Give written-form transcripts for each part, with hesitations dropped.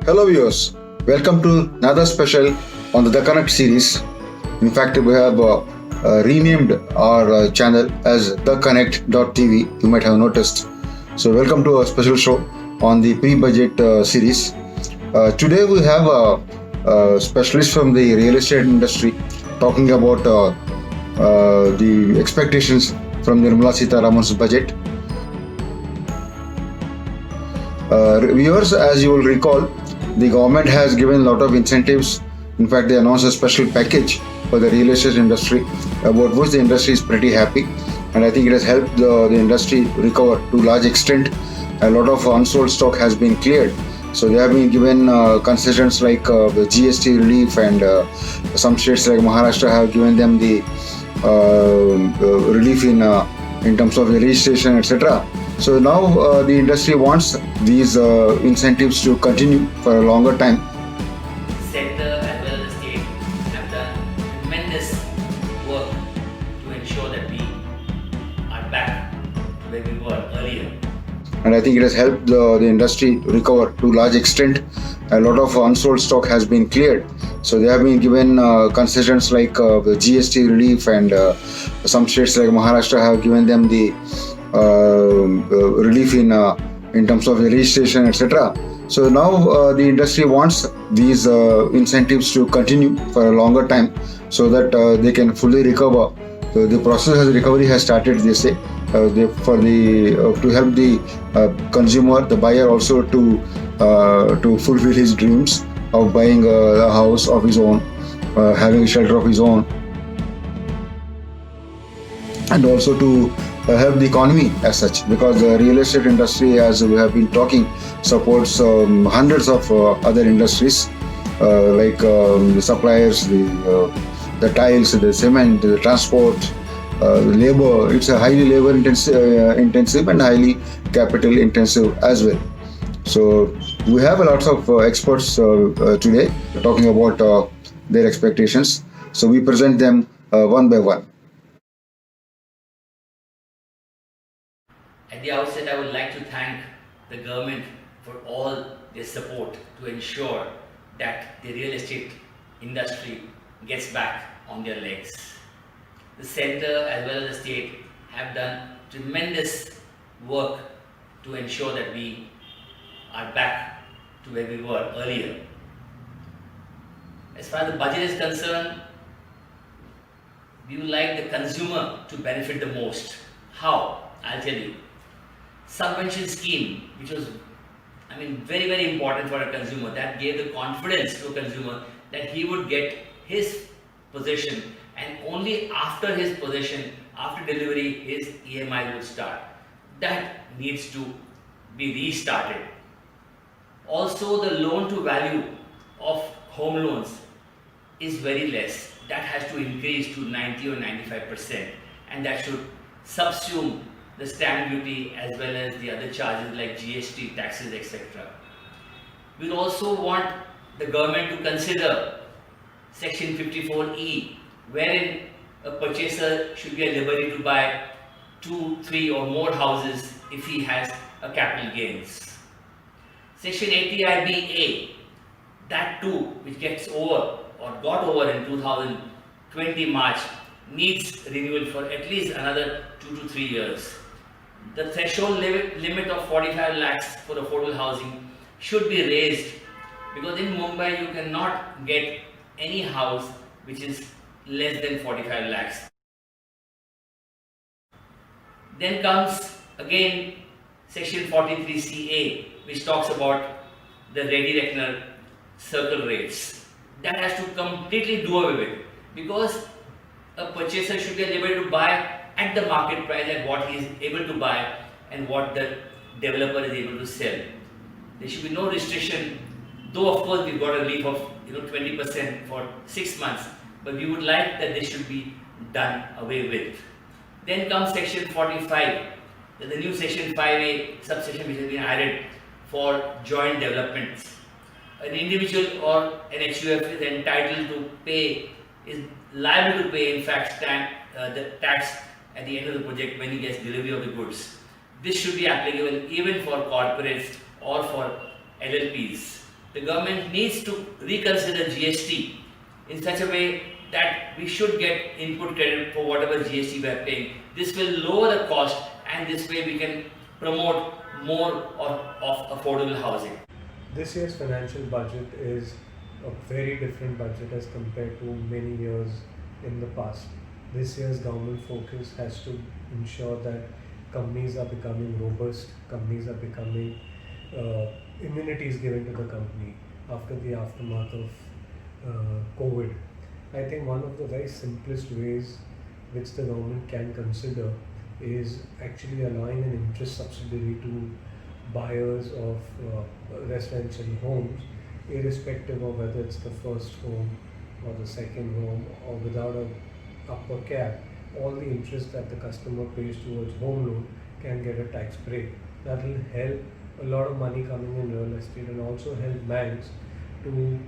Hello viewers, welcome to another special on the Connect series. In fact, we have renamed our channel as theconnect.tv. You might have noticed. So welcome to a special show on the pre-budget series. Today we have a specialist from the real estate industry talking about the expectations from Nirmala Sitharaman's budget. Viewers, as you will recall, the government has given a lot of incentives. In fact, they announced a special package for the real estate industry, about which the industry is pretty happy. And I think it has helped the industry recover to a large extent. A lot of unsold stock has been cleared. So they have been given concessions like the GST relief, and some states like Maharashtra have given them the relief in terms of the registration, etc. So now the industry wants these incentives to continue for a longer time. Center as well as the state have done tremendous work to ensure that we are back where we were earlier. And I think it has helped the industry recover to a large extent. A lot of unsold stock has been cleared. So they have been given concessions like the GST relief, and some states like Maharashtra have given them the relief in terms of the registration, etc. So now the industry wants these incentives to continue for a longer time, so that they can fully recover. So the process of recovery has started, they say, to help the consumer, the buyer, also to fulfill his dreams of buying a house of his own, having a shelter of his own, and also to help the economy as such, because the real estate industry, as we have been talking, supports hundreds of other industries like the suppliers, the tiles, the cement, the transport, the labor. It's a highly labor intensive and highly capital intensive as well. So we have a lot of experts today talking about their expectations. So we present them one by one. At the outset, I would like to thank the government for all their support to ensure that the real estate industry gets back on their legs. The center as well as the state have done tremendous work to ensure that we are back to where we were earlier. As far as the budget is concerned, we would like the consumer to benefit the most. How? I'll tell you. Subvention scheme, which was, very, very important for a consumer, that gave the confidence to a consumer that he would get his possession, and only after his possession, after delivery, his EMI would start. That needs to be restarted. Also, the loan to value of home loans is very less. That has to increase to 90 or 95%, and that should subsume the stamp duty as well as the other charges like GST, taxes, etc. We also want the government to consider Section 54E, wherein a purchaser should be at liberty to buy 2, 3 or more houses if he has a capital gains. Section 80IBA, that too, which gets over or got over in 2020 March, needs renewal for at least another 2 to 3 years. The threshold limit of 45 lakhs for affordable housing should be raised, because in Mumbai you cannot get any house which is less than 45 lakhs. Then comes again Section 43CA, which talks about the ready reckoner circle rates. That has to completely do away with, because a purchaser should be able to buy at the market price, at what he is able to buy and what the developer is able to sell. There should be no restriction, though of course we've got a relief of 20% for 6 months, but we would like that this should be done away with. Then comes Section 45, the new Section 5A subsection which has been added for joint developments. An individual or an HUF is entitled to pay, is liable to pay in fact the tax at the end of the project when he gets delivery of the goods. This should be applicable even for corporates or for LLPs. the government needs to reconsider GST in such a way that we should get input credit for whatever GST we are paying. This will lower the cost, and this way we can promote more of affordable housing. This year's financial budget is a very different budget as compared to many years in the past. This year's government focus has to ensure that companies are becoming robust, companies are becoming immunity is given to the company after the aftermath of COVID. I think one of the very simplest ways which the government can consider is actually allowing an interest subsidy to buyers of residential homes, irrespective of whether it's the first home or the second home, or without a upper cap, all the interest that the customer pays towards home loan can get a tax break. That will help a lot of money coming in real estate, and also help banks who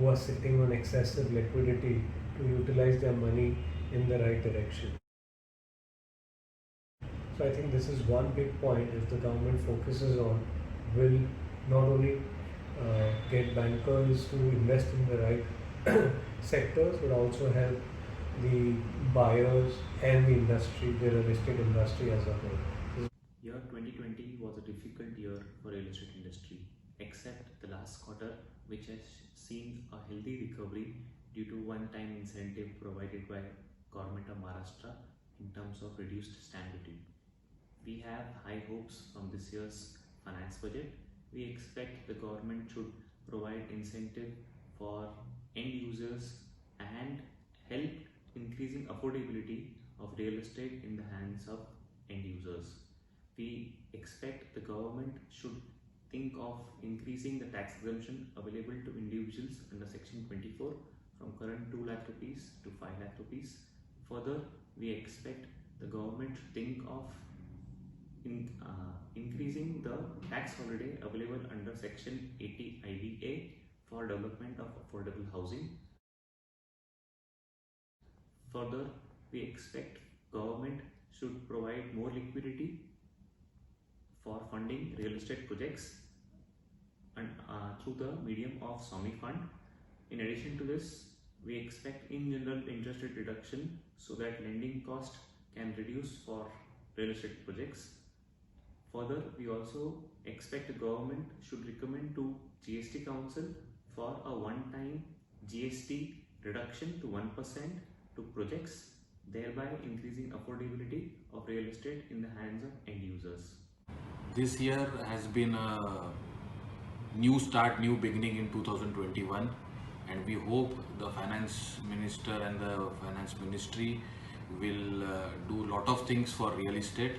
are sitting on excessive liquidity to utilize their money in the right direction. So I think this is one big point if the government focuses on, will not only get bankers to invest in the right sectors, but also help the buyers and the industry, the real estate industry as a whole. Year 2020 was a difficult year for real estate industry, except the last quarter, which has seen a healthy recovery due to one-time incentive provided by Government of Maharashtra in terms of reduced stamp duty. We have high hopes from this year's finance budget. We expect the government should provide incentive for end users and help increasing affordability of real estate in the hands of end users. We expect the government should think of increasing the tax exemption available to individuals under Section 24 from current 2 lakh rupees to 5 lakh rupees. Further, we expect the government to think of increasing the tax holiday available under Section 80 IBA for development of affordable housing. Further, we expect government should provide more liquidity for funding real estate projects and through the medium of SWAMI fund. In addition to this, we expect in general interest rate reduction so that lending cost can reduce for real estate projects. Further, we also expect the government should recommend to GST Council for a one-time GST reduction to 1% to projects, thereby increasing affordability of real estate in the hands of end users. This year has been a new start, new beginning in 2021, and we hope the finance minister and the finance ministry will do a lot of things for real estate.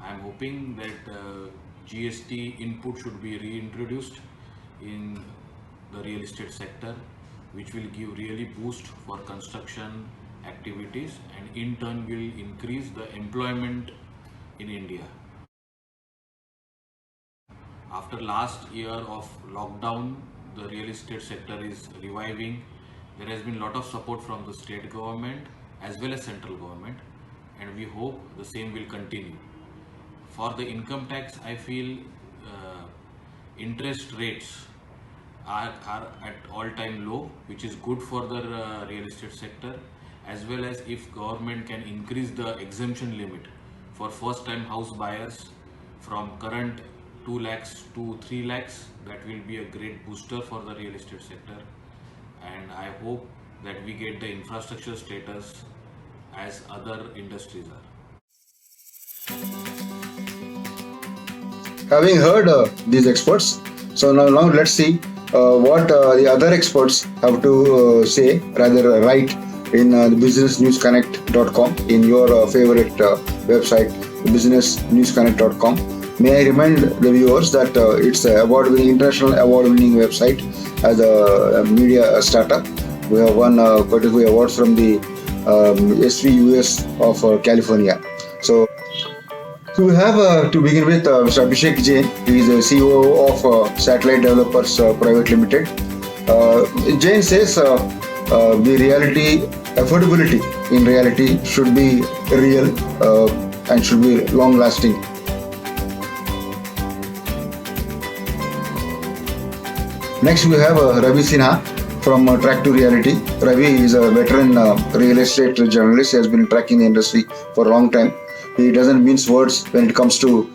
I am hoping that GST input should be reintroduced in the real estate sector, which will give really boost for construction activities and in turn will increase the employment in India. After last year of lockdown, the real estate sector is reviving. There has been a lot of support from the state government as well as central government, and we hope the same will continue. For the income tax, I feel interest rates are at all-time low, which is good for the real estate sector, as well as if government can increase the exemption limit for first-time house buyers from current 2 lakhs to 3 lakhs, that will be a great booster for the real estate sector. And I hope that we get the infrastructure status as other industries are. Having heard these experts, so now let's see what the other experts have to say, rather write in businessnewsconnect.com, in your favorite website, businessnewsconnect.com. May I remind the viewers that it's an award-winning, international award-winning website as a media startup. We have won quite a few awards from the SVUS of California. So we have to begin with Mr. Abhishek Jain. He is the CEO of Satellite Developers Private Limited. Jain says the reality, affordability in reality should be real and should be long-lasting. Next, we have Ravi Sinha from Track to Reality. Ravi is a veteran real estate journalist. He has been tracking the industry for a long time. He doesn't mince words when it comes to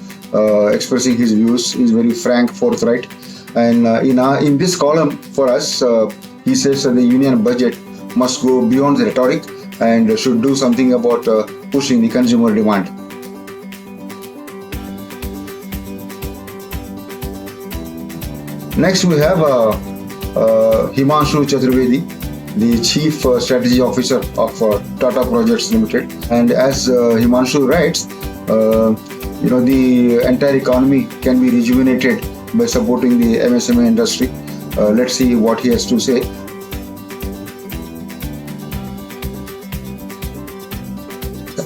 expressing his views. He's very frank, forthright. And in this column for us, he says that the union budget must go beyond the rhetoric and should do something about pushing the consumer demand. Next, we have Himanshu Chaturvedi, the Chief Strategy Officer of Tata Projects Limited. And as Himanshu writes, the entire economy can be rejuvenated by supporting the MSME industry. Let's see what he has to say.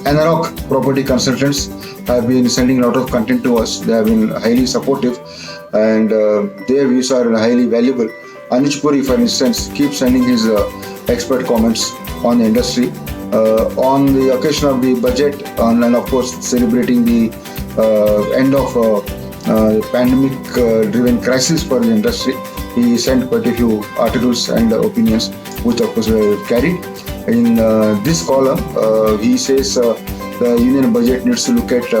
Anarok Property Consultants have been sending a lot of content to us. They have been highly supportive and their views are highly valuable. Anish Puri, for instance, keeps sending his expert comments on the industry. On the occasion of the budget and of course celebrating the end of pandemic-driven crisis for the industry, he sent quite a few articles and opinions, which of course were carried. In this column, he says the union budget needs to look at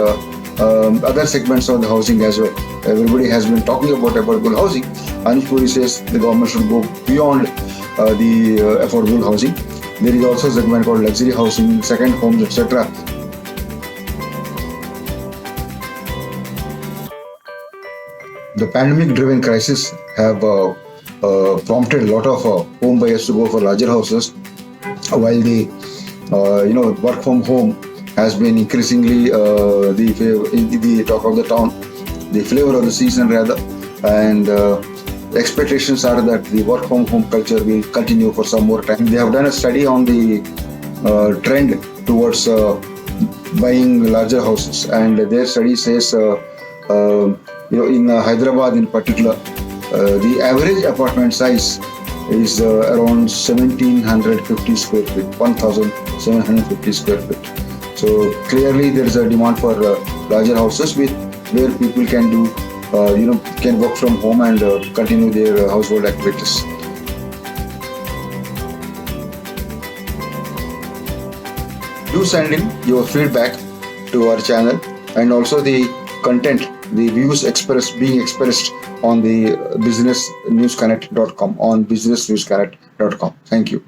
other segments of the housing as well. Everybody has been talking about affordable housing. Anish Puri says the government should go beyond the affordable housing. There is also a segment called luxury housing, second homes, etc. The pandemic-driven crisis have prompted a lot of home buyers to go for larger houses, while the work from home has been increasingly the talk of the town, the flavor of the season rather, and the expectations are that the work from home culture will continue for some more time. They have done a study on the trend towards buying larger houses, and their study says in Hyderabad in particular, the average apartment size is around 1750 square feet, 1750 square feet. So clearly there is a demand for larger houses where people can do, can work from home and continue their household activities. Do send in your feedback to our channel, and also the content, the views being expressed on the businessnewsconnect.com, on businessnewsconnect.com. Thank you.